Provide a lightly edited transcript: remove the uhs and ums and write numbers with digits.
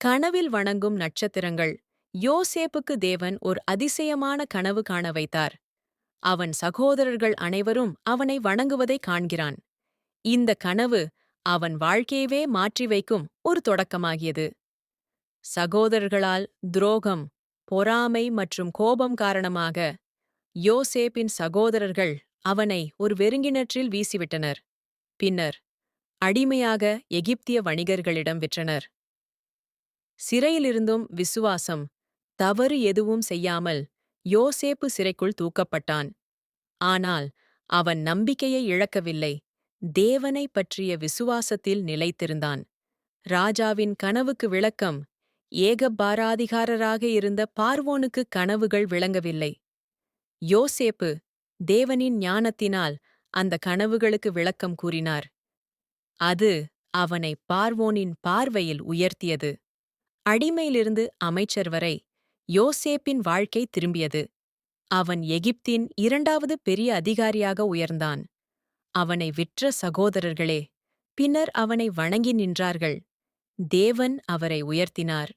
கனவில் வணங்கும் நட்சத்திரங்கள். யோசேப்புக்கு தேவன் ஒரு அதிசயமான கனவு காண வைத்தார். அவன் சகோதரர்கள் அனைவரும் அவனை வணங்குவதைக் காண்கிறான். இந்த கனவு அவன் வாழ்க்கையவே மாற்றி வைக்கும் ஒரு தொடக்கமாகியது. சகோதரர்களால் துரோகம், பொறாமை மற்றும் கோபம் காரணமாக யோசேப்பின் சகோதரர்கள் அவனை ஒரு வெறுங்கிணற்றில் வீசிவிட்டனர். பின்னர் அடிமையாக எகிப்திய வணிகர்களிடம் விற்றனர். சிறையிலிருந்தும் விசுவாசம், தவறு எதுவும் செய்யாமல் யோசேப்பு சிறைக்குள் தூக்கப்பட்டான். ஆனால் அவன் நம்பிக்கையை இழக்கவில்லை. தேவனைப் பற்றிய விசுவாசத்தில் நிலைத்திருந்தான். ராஜாவின் கனவுக்கு விளக்கம். ஏகபாராதிகாரராக இருந்த பார்வோனுக்கு கனவுகள் விளங்கவில்லை. யோசேப்பு தேவனின் ஞானத்தினால் அந்த கனவுகளுக்கு விளக்கம் கூறினார். அது அவனை பார்வோனின் பார்வையில் உயர்த்தியது. அடிமையிலிருந்து அமைச்சர் வரை யோசேப்பின் வாழ்க்கை திரும்பியது. அவன் எகிப்தின் 2வது பெரிய அதிகாரியாக உயர்ந்தான். அவனை விற்ற சகோதரர்களே பின்னர் அவனை வணங்கி நின்றார்கள். தேவன் அவரை உயர்த்தினார்.